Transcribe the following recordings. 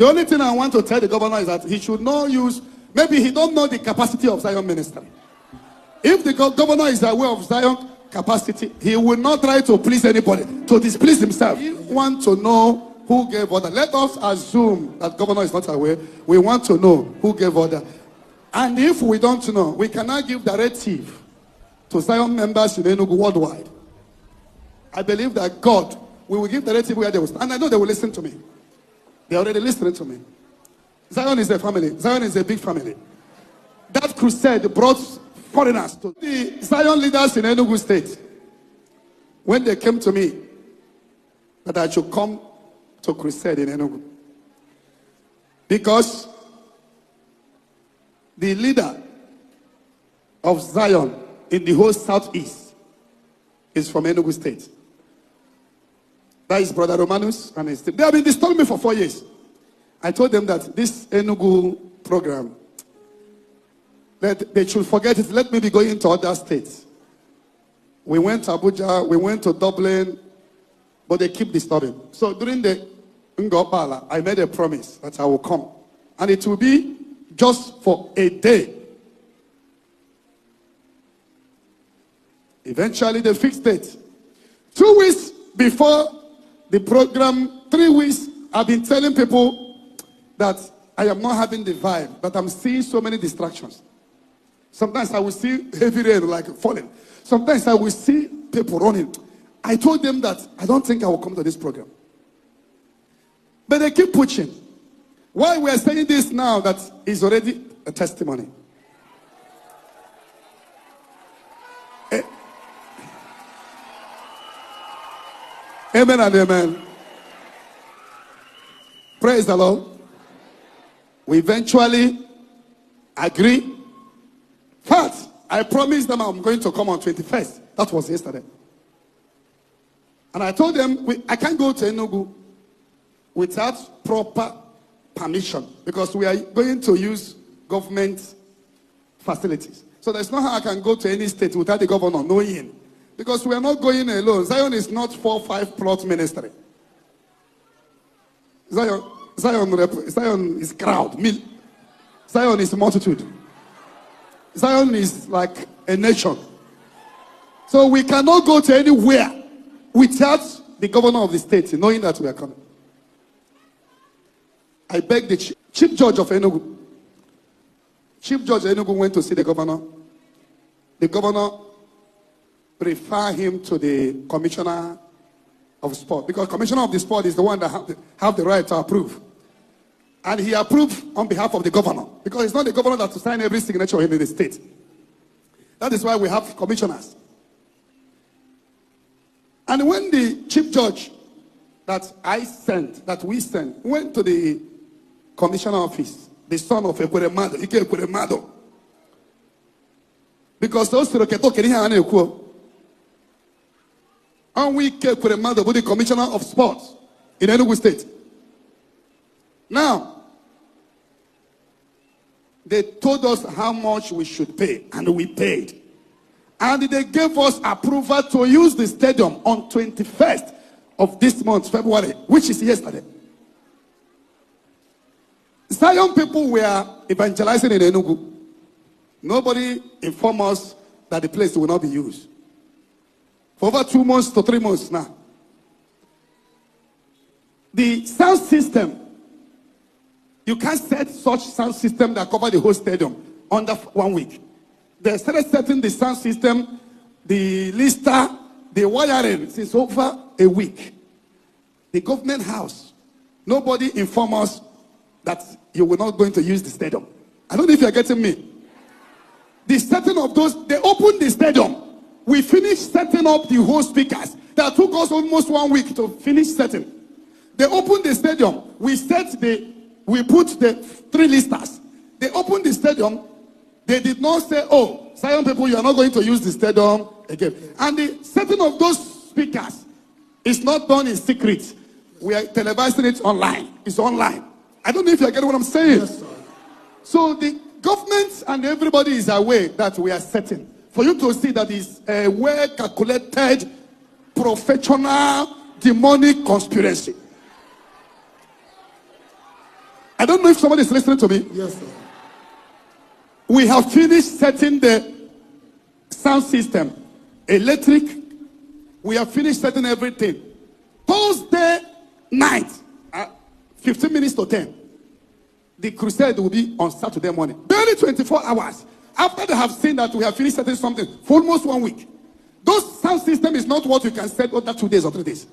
The only thing I want to tell the governor is that he should not use, maybe he don't know the capacity of Zion ministry. If the governor is aware of Zion capacity, he will not try to please anybody, to displease himself. We want to know who gave order. Let us assume that governor is not aware. We want to know who gave order. And if we don't know, we cannot give directive to Zion members in Enugu worldwide. I believe that God, we will give directive where they will stand. And I know they will listen to me. They are already listening to me. Zion is a family. Zion is a big family. That crusade brought foreigners to the Zion leaders in Enugu State. When they came to me that I should come to crusade in Enugu. Because the leader of Zion in the whole southeast is from Enugu State. That is Brother Romanus and his team. They have been disturbing me for 4 years. I told them that this Enugu program, that they should forget it. Let me be going to other states. We went to Abuja, we went to Dublin, but they keep disturbing. So during the Ngopala, I made a promise that I will come. And it will be just for a day. Eventually, they fixed it. 2 weeks before the program, 3 weeks, I've been telling people that I am not having the vibe, that I'm seeing so many distractions. Sometimes I will see heavy rain like falling. Sometimes I will see people running. I told them that I don't think I will come to this program. But they keep pushing. Why we are saying this now that is already a testimony. Amen and amen. Praise the Lord. We eventually agree. But I promised them I'm going to come on 21st. That was yesterday. And I told them I can't go to Enugu without proper permission because we are going to use government facilities. So there's no how I can go to any state without the governor knowing. Because we are not going alone. Zion is not 4-5 plot ministry. Zion is crowd. Zion is multitude. Zion is like a nation. So we cannot go to anywhere without the governor of the state knowing that we are coming. I begged the chief judge of Enugu. Chief judge of Enugu went to see the governor. The governor referred him to the commissioner of sport, because commissioner of the sport is the one that have the right to approve. And he approved on behalf of the governor, because it's not the governor that to sign every signature in the state. That is why we have commissioners. And when the chief judge that we sent, went to the commissioner office, the son of Ekweremado, Ike Ekweremado, because those Roketo Keniha and we kept Ekweremado with the commissioner of sports in Enugu State. Now, they told us how much we should pay, and we paid. And they gave us approval to use the stadium on 21st of this month, February, which is yesterday. Zion people were evangelizing in Enugu. Nobody informed us that the place will not be used. For over 2 months to 3 months now. The sound system, you can't set such sound system that cover the whole stadium under 1 week. They started setting the sound system, the lister, the wiring since over a week. The government house, nobody informed us that you were not going to use the stadium. I don't know if you're getting me. The setting of those, they opened the stadium. We finished setting up the whole speakers. That took us almost 1 week to finish setting. They opened the stadium. We put the 3 listers. They opened the stadium. They did not say, oh, Zion people, you are not going to use the stadium again. And the setting of those speakers is not done in secret. We are televising it online. It's online. I don't know if you are getting what I'm saying. Yes, sir. So the government and everybody is aware that we are setting. For you to see that is a well-calculated, professional, demonic conspiracy. I don't know if somebody is listening to me. Yes, sir. We have finished setting the sound system, electric. We have finished setting everything. Thursday night, 15 minutes to 10. The crusade will be on Saturday morning. Barely 24 hours. After they have seen that we have finished setting something for almost 1 week. Those sound system is not what you can set over 2 days or 3 days.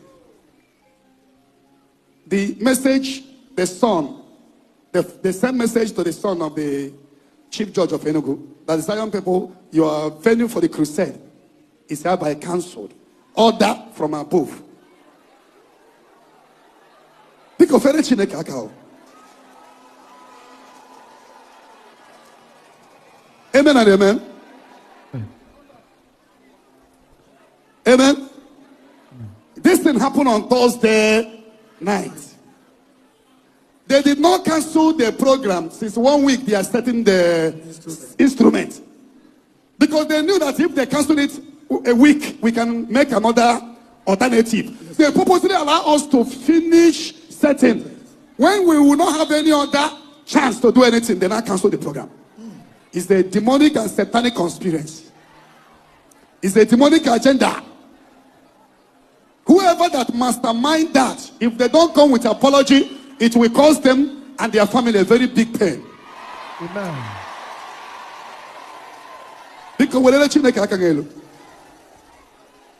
The message, the son, they send message to the son of the chief judge of Enugu that the Zion people, your venue for the crusade is hereby cancelled. Order from above. Amen and amen. Amen. This thing happened on Thursday night. They did not cancel the program. Since 1 week they are setting the instrument. Because they knew that if they cancel it a week, we can make another alternative. They purposely allow us to finish setting. When we will not have any other chance to do anything, they now cancel the program. It's a demonic and satanic conspiracy. It's a demonic agenda. Whoever that mastermind that, if they don't come with apology, it will cause them and their family a very big pain. Amen.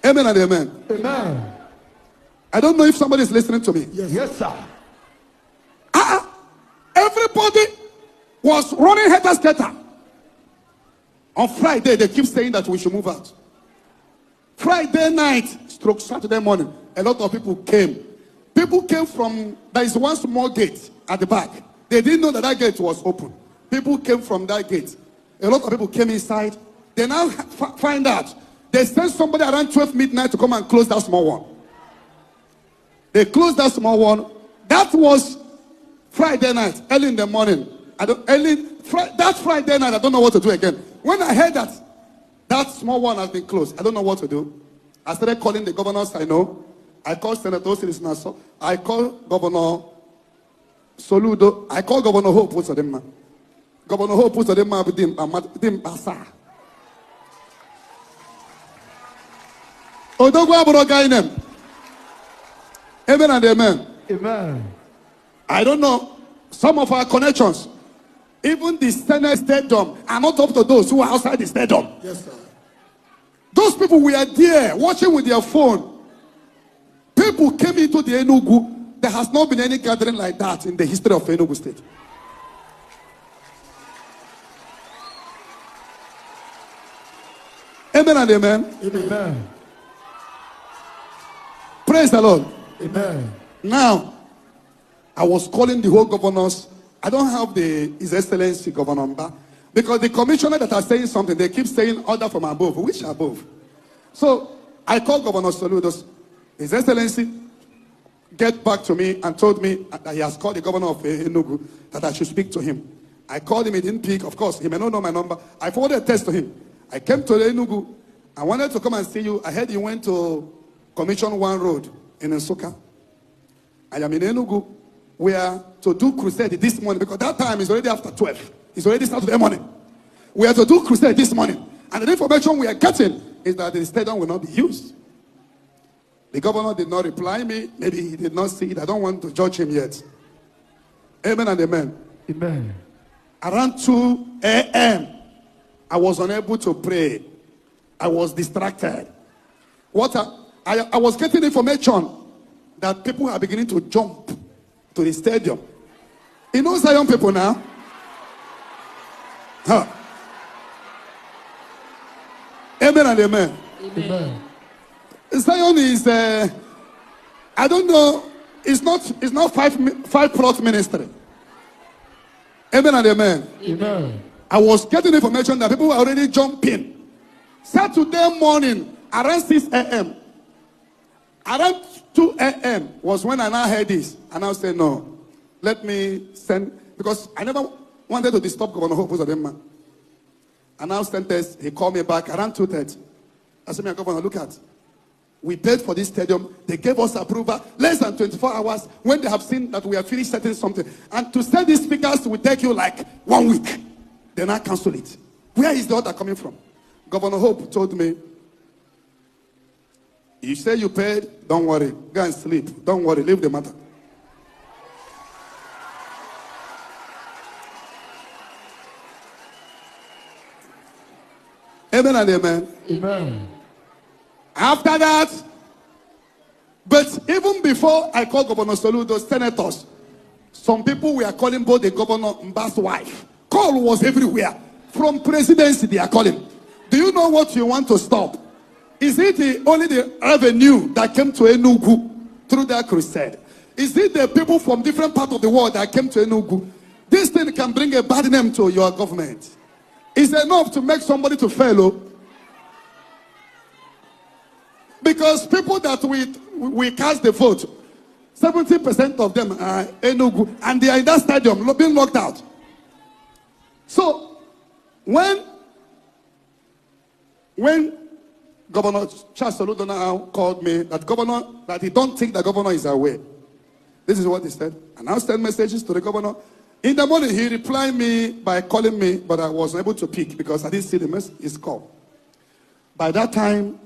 Amen and amen. Amen. I don't know if somebody is listening to me. Yes, sir. Everybody was running head-to-scatter. On Friday, they keep saying that we should move out. Friday night, stroke Saturday morning, a lot of people came. People came from, there is one small gate at the back. They didn't know that that gate was open. People came from that gate. A lot of people came inside. They now find out. They sent somebody around 12 midnight to come and close that small one. They closed that small one. That was Friday night, early in the morning. That Friday night, I don't know what to do again. When I heard that that small one has been closed, I don't know what to do. I started calling the governors I know. I called Senator Osiris. I called Governor Soludo. I called Governor Hope. What's the man? Governor Hope. What's the man? Dim Basa. Odogwa Burogainem. Amen and amen. Amen. I don't know. Some of our connections, even the Senate stadium, are not up to those who are outside the stadium. Yes, sir. Those people were there watching with their phone. People came into the Enugu. There has not been any gathering like that in the history of Enugu State. Amen and amen. Amen. Praise the Lord. Amen. Now, I was calling the whole governors. I don't have His Excellency Governor Mba, because the commissioner that are saying something, they keep saying order from above. Which above? So I called Governor Soludos. His Excellency get back to me and told me that he has called the governor of Enugu that I should speak to him. I called him, he didn't pick. Of course, he may not know my number. I forwarded a text to him. I came to Enugu. I wanted to come and see you. I heard you went to Commission 1 Road in Nsukka. I am in Enugu. We are to do crusade this morning, because that time is already after 12. It's already Saturday morning. We are to do crusade this morning. And the information we are getting is that the stadium will not be used. The governor did not reply me. Maybe he did not see it. I don't want to judge him yet. Amen and amen. Amen. Around 2 a.m., I was unable to pray. I was distracted. I was getting information that people are beginning to jump to the stadium. You know Zion people now? Huh. Amen and amen. Amen. Zion is, I don't know, it's not five plot ministry. Amen and amen. Amen. I was getting information that people were already jumping. Saturday morning, around 6 a.m., around 2 a.m. was when I now heard this. And I said, no, let me send, because I never wanted to disturb Governor Hope Uzodinma. And now sent this, he called me back around 2:30. I said, Governor, look at. We paid for this stadium. They gave us approval less than 24 hours when they have seen that we have finished setting something. And to set these speakers will take you like 1 week. Then I cancel it. Where is the order coming from? Governor Hope told me, you say you paid, don't worry. Go and sleep. Don't worry. Leave the matter. Amen and amen. Amen. After that, but even before I called Governor Solu, those senators, some people were calling both the governor and Mba's wife. Call was everywhere. From presidency, they are calling. Do you know what you want to stop? Is it only the revenue that came to Enugu through that crusade? Is it the people from different parts of the world that came to Enugu? This thing can bring a bad name to your government. It's enough to make somebody to fail. Because people that we cast the vote, 70% of them are Enugu, and they are in that stadium being locked out. So, when Governor Charles Soludo called me, that he don't think the governor is aware. This is what he said. And I sent messages to the governor. In the morning, he replied me by calling me, but I wasn't able to pick because I didn't see his call. By that time,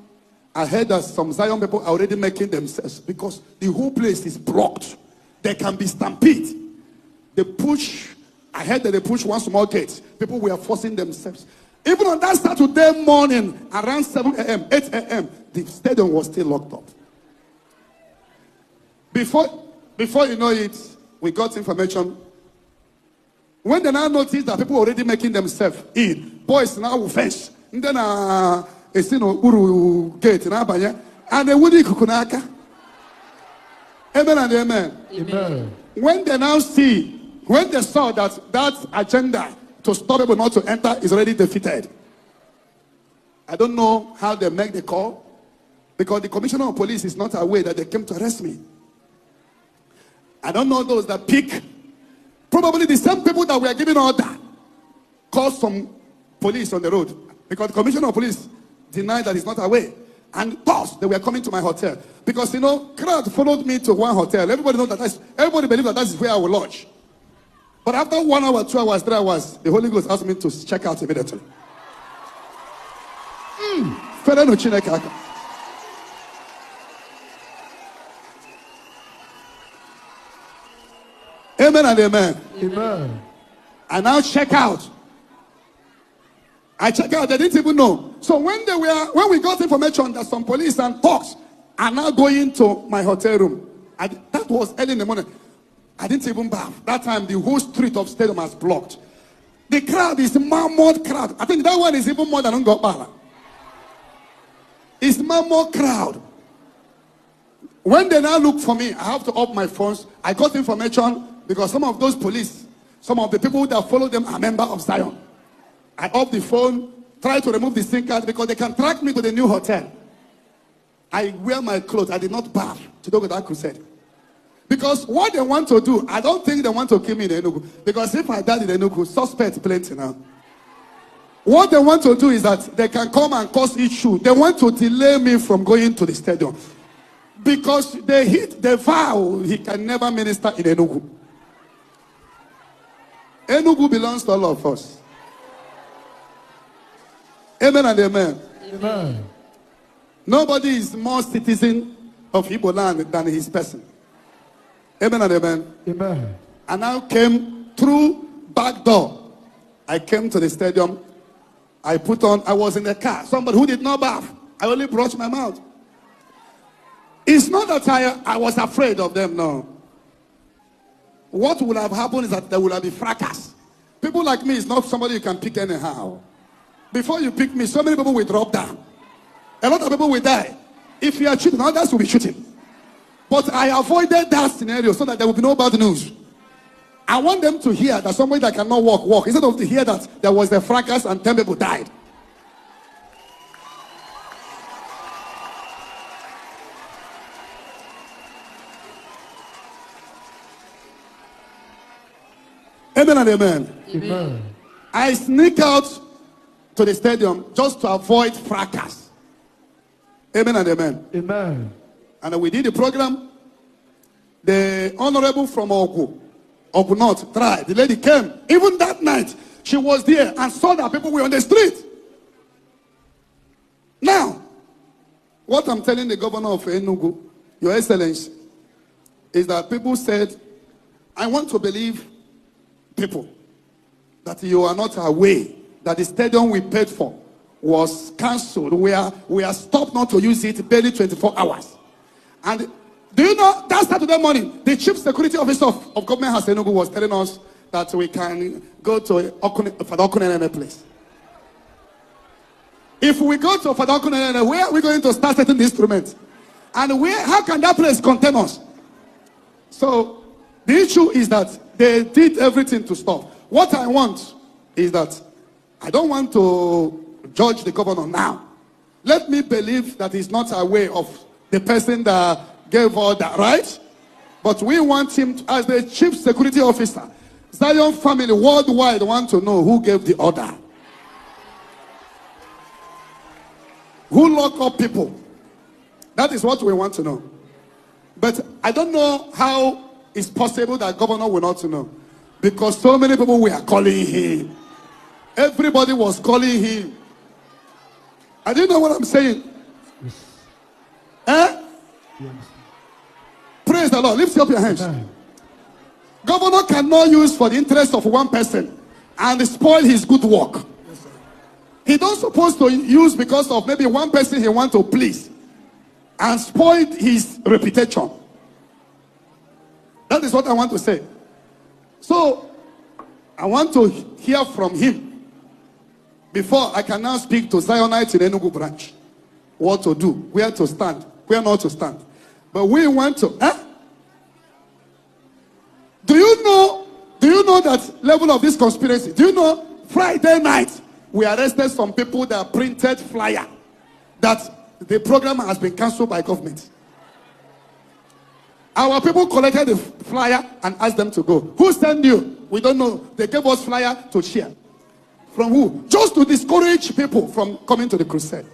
I heard that some Zion people are already making themselves because the whole place is blocked. There can be stampede. They push. I heard that they push one small gate. People were forcing themselves. Even on that Saturday morning, around 7 a.m., 8 a.m., the stadium was still locked up. Before you know it, we got information. When they now noticed that people were already making themselves in, boys now will fence. And then uru gate and they would kukunaka. Amen and amen. Amen. When they saw that agenda to stop people not to enter is already defeated. I don't know how they make the call because the commissioner of police is not aware that they came to arrest me. I don't know those that pick. Probably the same people that were giving order called some police on the road because the commissioner of police denied that he's not aware. And thus, they were coming to my hotel. Because, crowd followed me to one hotel. Everybody believed that that's where I will lodge. But after 1 hour, 2 hours, 3 hours, the Holy Ghost asked me to check out immediately. Amen and amen. Amen. I now check out. I check out, they didn't even know. So when we got information that some police and thugs are now going to my hotel room, that was early in the morning. I didn't even bath. That time the whole street of stadium was blocked. The crowd is mammoth crowd. I think that one is even more than Ngobala. It's mammoth crowd. When they now look for me, I have to up my phones. I got information because some of those police, some of the people that follow them are members of Zion. I off the phone, try to remove the SIM card because they can track me to the new hotel. I wear my clothes. I did not bath to go to that crusade. Because what they want to do, I don't think they want to kill me in Enugu. Because if I died in Enugu, suspect plenty now. What they want to do is that they can come and cause issue. They want to delay me from going to the stadium. Because they vow he can never minister in Enugu. Enugu belongs to all of us. Amen and amen. Amen. Nobody is more citizen of Igbo land than his person. Amen and amen. Amen. I now came through back door. I came to the stadium. I was in the car. Somebody who did not bath. I only brushed my mouth. It's not that I was afraid of them, no. What would have happened is that there would have been fracas. People like me is not somebody you can pick anyhow. Before you pick me, so many people will drop down. A lot of people will die. If you are shooting, others will be shooting. But I avoided that scenario so that there will be no bad news. I want them to hear that somebody that cannot walk, instead of to hear that there was a fracas and 10 people died. Amen and amen. Amen. I sneak out to the stadium just to avoid fracas. Amen and amen. Amen. And we did the program. The honorable from Ogu North tried. The lady came. Even that night, she was there and saw that people were on the street. Now, what I'm telling the governor of Enugu, Your Excellency, is that people said, I want to believe people that you are not aware that the stadium we paid for was cancelled. We are stopped not to use it barely 24 hours. And do you know that Saturday morning, the chief security officer of government house Enugu was telling us that we can go to Father Okunene place. If we go to Father Okunene, where are we going to start setting the instruments? And how can that place contain us? So the issue is that they did everything to stop. What I want is that I don't want to judge the governor now. Let me believe that he's not aware of the person that gave order, right? But we want him to, as the chief security officer. Zion family worldwide want to know who gave the order. Who locked up people? That is what we want to know. But I don't know how it's possible that governor will not know. Because so many people were calling him. Everybody was calling him. I don't know what I'm saying. Yes. Eh? Yes. Praise the Lord. Lift up your hands. Amen. Governor cannot use for the interest of one person and spoil his good work. Yes, he don't supposed to use because of maybe one person he want to please and spoil his reputation. That is what I want to say. So I want to hear from him before I can now speak to Zionites in Enugu branch. What to do, where to stand, where not to stand. But we want to, Do you know that level of this conspiracy? Do you know Friday night we arrested some people that printed flyer that the program has been cancelled by government. Our people collected the flyer and asked them to go. Who sent you? We don't know. They gave us flyer to share. From who? Just to discourage people from coming to the crusade.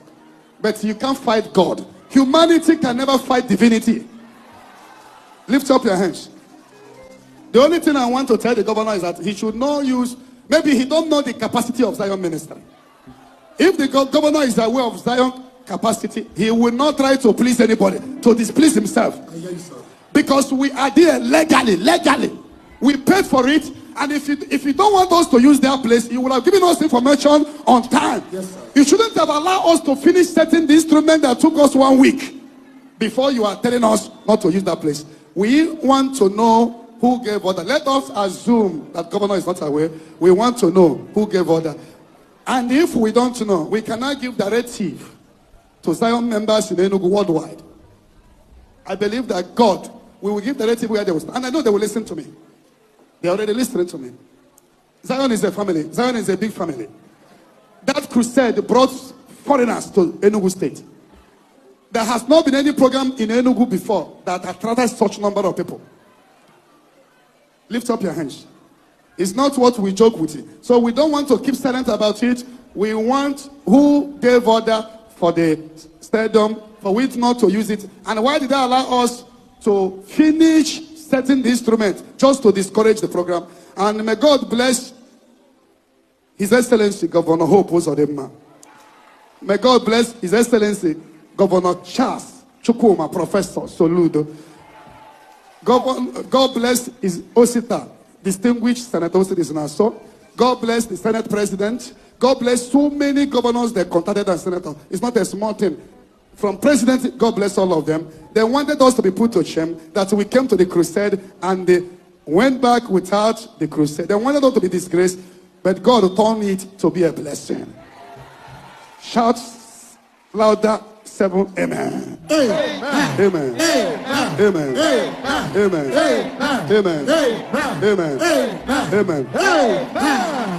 But you can't fight God. Humanity can never fight divinity. Lift up your hands. The only thing I want to tell the governor is that he should not use, maybe he don't know the capacity of Zion ministry. If the governor is aware of Zion capacity, he will not try to please anybody, to displease himself. Because we are there legally. We paid for it, and if you don't want us to use their place, you would have given us information on time. Yes, sir. You shouldn't have allowed us to finish setting the instrument that took us 1 week before you are telling us not to use that place. We want to know who gave order. Let us assume that governor is not aware. We want to know who gave order. And if we don't know, we cannot give directive to Zion members in Enugu worldwide. I believe that God will give directive where they will stand. And I know they will listen to me. They are already listening to me. Zion is a family. Zion is a big family. That crusade brought foreigners to Enugu state. There has not been any program in Enugu before that attracted such number of people. Lift up your hands. It's not what we joke with it. So we don't want to keep silent about it. We want who gave order for the stadium, for which not to use it. And why did they allow us to finish setting the instrument just to discourage the program? And may God bless His Excellency Governor Hope Uzodimma. May God bless His Excellency Governor Charles Chukwuma, Professor Soludo. God bless His Osita, distinguished Senator Osita Naso. God bless the Senate President. God bless so many governors that contacted as senator. It's not a small thing. From president, God bless all of them. They wanted us to be put to shame that we came to the crusade and they went back without the crusade. They wanted us to be disgraced, but God turned it to be a blessing. Shout louder. 7 amen. Amen. Amen. Amen. Amen. Amen. Amen. Amen. Amen.